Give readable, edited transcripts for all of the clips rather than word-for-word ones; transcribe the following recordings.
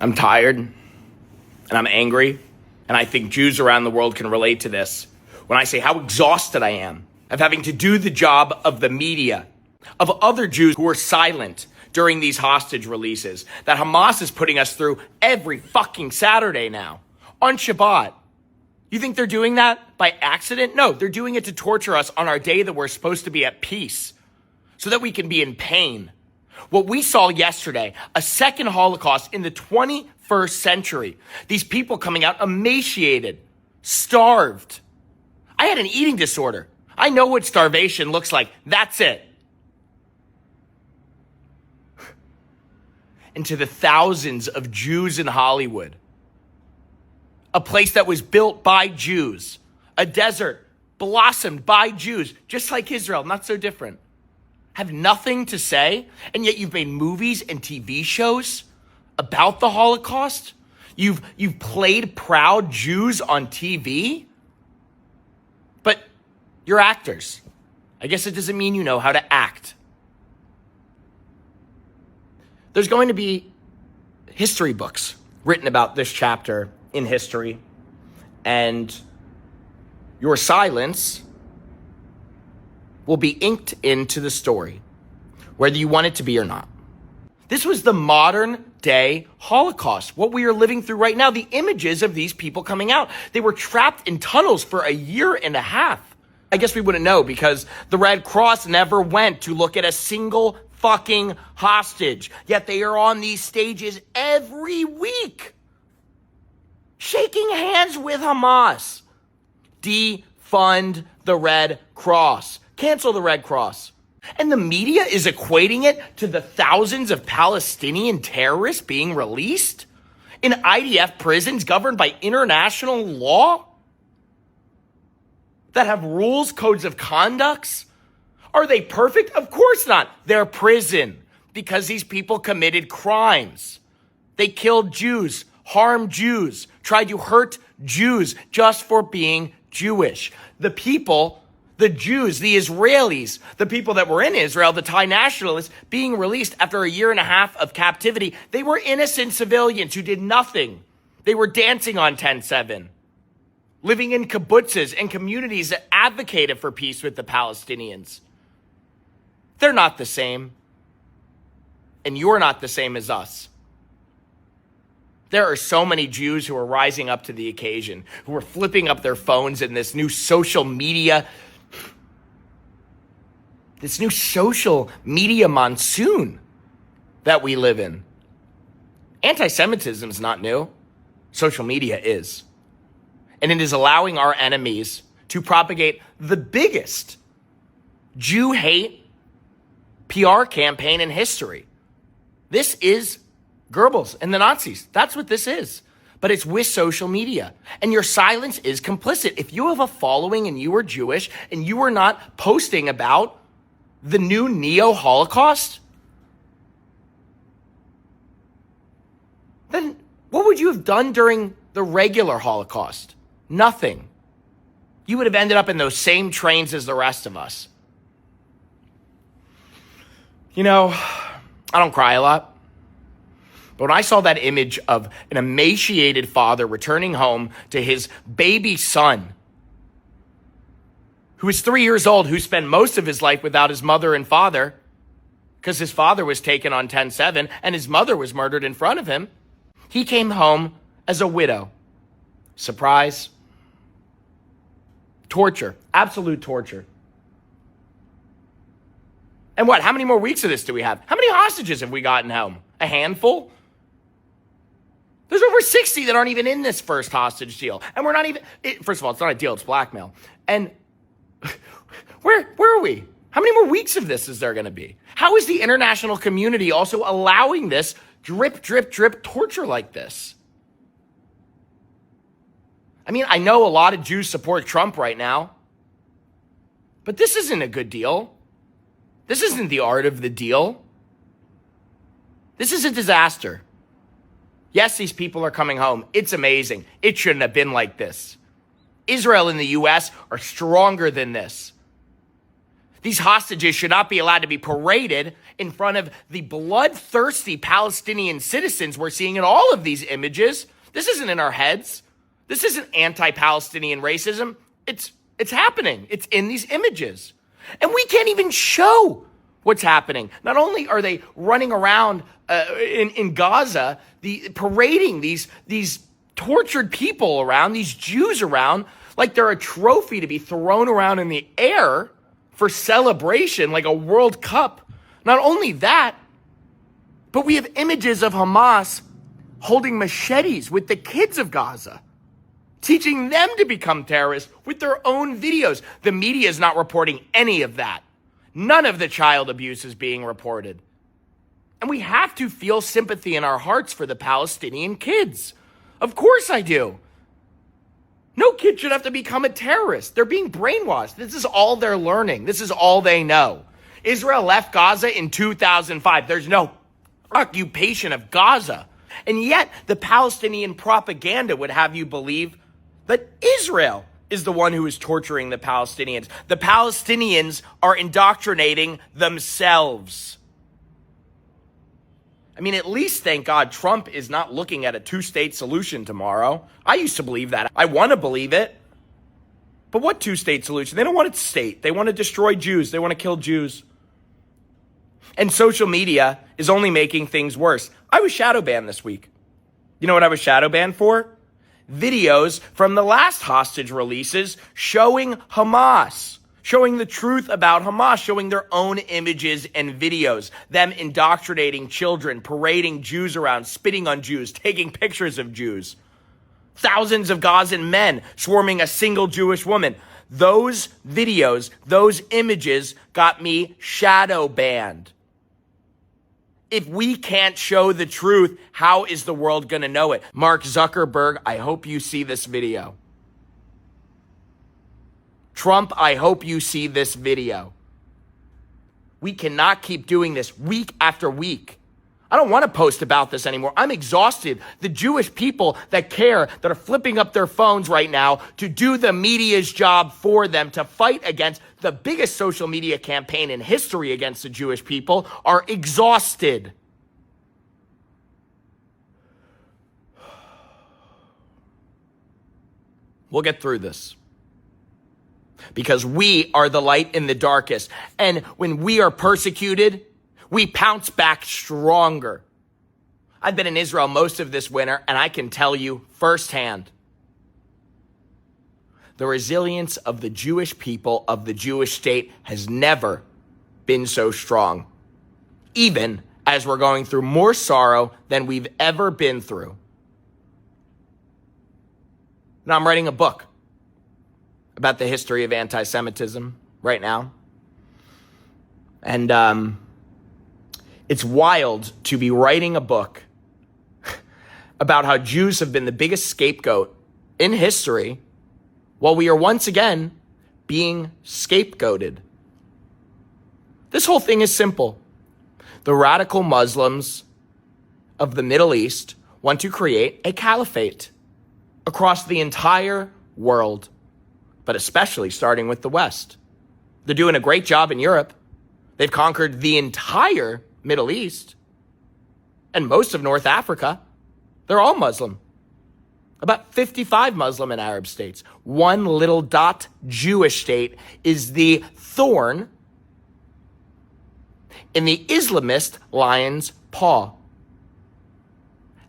I'm tired and I'm angry, and I think Jews around the world can relate to this when I say how exhausted I am of having to do the job of the media, of other Jews who are silent during these hostage releases that Hamas is putting us through every fucking Saturday now on Shabbat. You think they're doing that by accident? No, they're doing it to torture us on our day that we're supposed to be at peace so that we can be in pain. What we saw yesterday, a second Holocaust in the 21st century, these people coming out emaciated, starved. I had an eating disorder. I know what starvation looks like. That's it. And to the thousands of Jews in Hollywood, a place that was built by Jews, a desert blossomed by Jews, just like Israel, not so different, have nothing to say, and yet you've made movies and TV shows about the Holocaust? You've played proud Jews on TV? But you're actors. I guess it doesn't mean you know how to act. There's going to be history books written about this chapter in history, and your silence will be inked into the story, whether you want it to be or not. This was the modern day Holocaust, what we are living through right now. The images of these people coming out, they were trapped in tunnels for a year and a half. I guess we wouldn't know because the Red Cross never went to look at a single fucking hostage. Yet they are on these stages every week, shaking hands with Hamas. Defund the Red Cross. Cancel the Red Cross. And the media is equating it to the thousands of Palestinian terrorists being released in IDF prisons governed by international law that have rules, codes of conducts. Are they perfect? Of course not. They're prison because these people committed crimes. They killed Jews, harmed Jews, tried to hurt Jews just for being Jewish. The people, the Jews, the Israelis, the people that were in Israel, the Thai nationalists, being released after a year and a half of captivity, they were innocent civilians who did nothing. They were dancing on 10/7, living in kibbutzes and communities that advocated for peace with the Palestinians. They're not the same. And you're not the same as us. There are so many Jews who are rising up to the occasion, who are flipping up their phones in this new social media monsoon that we live in. Anti-Semitism is not new. Social media is. And it is allowing our enemies to propagate the biggest Jew hate PR campaign in history. This is Goebbels and the Nazis. That's what this is. But it's with social media. And your silence is complicit. If you have a following and you are Jewish and you are not posting about the new neo-Holocaust, then what would you have done during the regular Holocaust? Nothing. You would have ended up in those same trains as the rest of us. You know, I don't cry a lot, but when I saw that image of an emaciated father returning home to his baby son, who is 3 years old, who spent most of his life without his mother and father, because his father was taken on 10/7 and his mother was murdered in front of him, he came home as a widow. Surprise. Torture, absolute torture. And what, how many more weeks of this do we have? How many hostages have we gotten home? A handful? There's over 60 that aren't even in this first hostage deal. And we're not even, first of all, it's not a deal, it's blackmail. And where are we? How many more weeks of this is there going to be? How is the international community also allowing this drip, drip, drip torture like this? I mean, I know a lot of Jews support Trump right now, but this isn't a good deal. This isn't the art of the deal. This is a disaster. Yes, these people are coming home. It's amazing. It shouldn't have been like this. Israel and the U.S. are stronger than this. These hostages should not be allowed to be paraded in front of the bloodthirsty Palestinian citizens we're seeing in all of these images. This isn't in our heads. This isn't anti-Palestinian racism. It's happening. It's in these images. And we can't even show what's happening. Not only are they running around in Gaza, parading these tortured people around, these Jews around, like they're a trophy to be thrown around in the air for celebration, like a World Cup. Not only that, but we have images of Hamas holding machetes with the kids of Gaza, teaching them to become terrorists with their own videos. The media is not reporting any of that. None of the child abuse is being reported. And we have to feel sympathy in our hearts for the Palestinian kids. Of course I do. No kid should have to become a terrorist. They're being brainwashed. This is all they're learning. This is all they know. Israel left Gaza in 2005. There's no occupation of Gaza. And yet the Palestinian propaganda would have you believe that Israel is the one who is torturing the Palestinians. The Palestinians are indoctrinating themselves. I mean, at least, thank God, Trump is not looking at a two-state solution tomorrow. I used to believe that. I want to believe it. But what two-state solution? They don't want a state. They want to destroy Jews. They want to kill Jews. And social media is only making things worse. I was shadow banned this week. You know what I was shadow banned for? Videos from the last hostage releases showing Hamas, showing the truth about Hamas, showing their own images and videos, them indoctrinating children, parading Jews around, spitting on Jews, taking pictures of Jews. Thousands of Gazan men swarming a single Jewish woman. Those videos, those images got me shadow banned. If we can't show the truth, how is the world going to know it? Mark Zuckerberg, I hope you see this video. Trump, I hope you see this video. We cannot keep doing this week after week. I don't want to post about this anymore. I'm exhausted. The Jewish people that care, that are flipping up their phones right now to do the media's job for them, to fight against the biggest social media campaign in history against the Jewish people, are exhausted. We'll get through this. Because we are the light in the darkest. And when we are persecuted, we pounce back stronger. I've been in Israel most of this winter, and I can tell you firsthand, the resilience of the Jewish people, of the Jewish state, has never been so strong, even as we're going through more sorrow than we've ever been through. Now, I'm writing a book about the history of anti-Semitism right now. And it's wild to be writing a book about how Jews have been the biggest scapegoat in history, while we are once again being scapegoated. This whole thing is simple. The radical Muslims of the Middle East want to create a caliphate across the entire world, but especially starting with the West. They're doing a great job in Europe. They've conquered the entire Middle East and most of North Africa. They're all Muslim. About 55 Muslim and Arab states. One little dot Jewish state is the thorn in the Islamist lion's paw.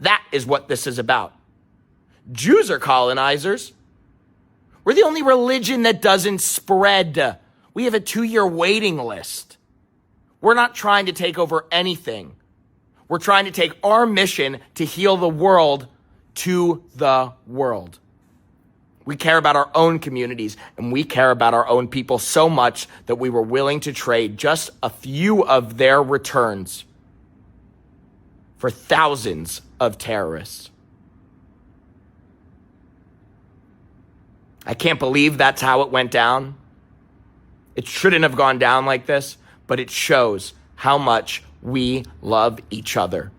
That is what this is about. Jews are colonizers. We're the only religion that doesn't spread. We have a 2-year waiting list. We're not trying to take over anything. We're trying to take our mission to heal the world to the world. We care about our own communities, and we care about our own people so much that we were willing to trade just a few of their returns for thousands of terrorists. I can't believe that's how it went down. It shouldn't have gone down like this, but it shows how much we love each other.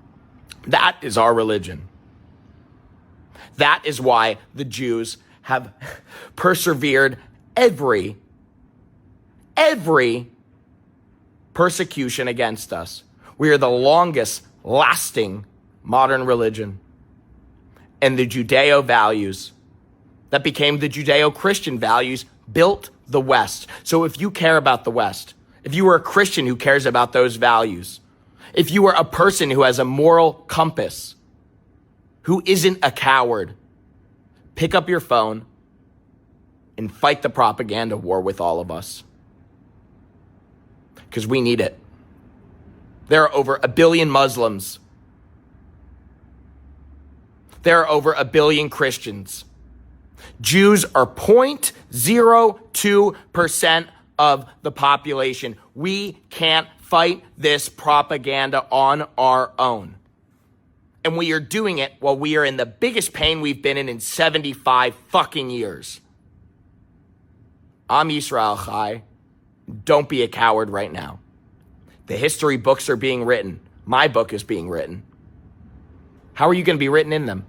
That is our religion. That is why the Jews have persevered every persecution against us. We are the longest lasting modern religion. And the Judeo values that became the Judeo-Christian values built the West. So if you care about the West, if you are a Christian who cares about those values, if you are a person who has a moral compass, who isn't a coward, pick up your phone and fight the propaganda war with all of us. Because we need it. There are over 1 billion Muslims. There are over 1 billion Christians. Jews are 0.02% of the population. We can't fight this propaganda on our own. And we are doing it while we are in the biggest pain we've been in 75 fucking years. I'm Yisrael Chai. Don't be a coward right now. The history books are being written. My book is being written. How are you going to be written in them?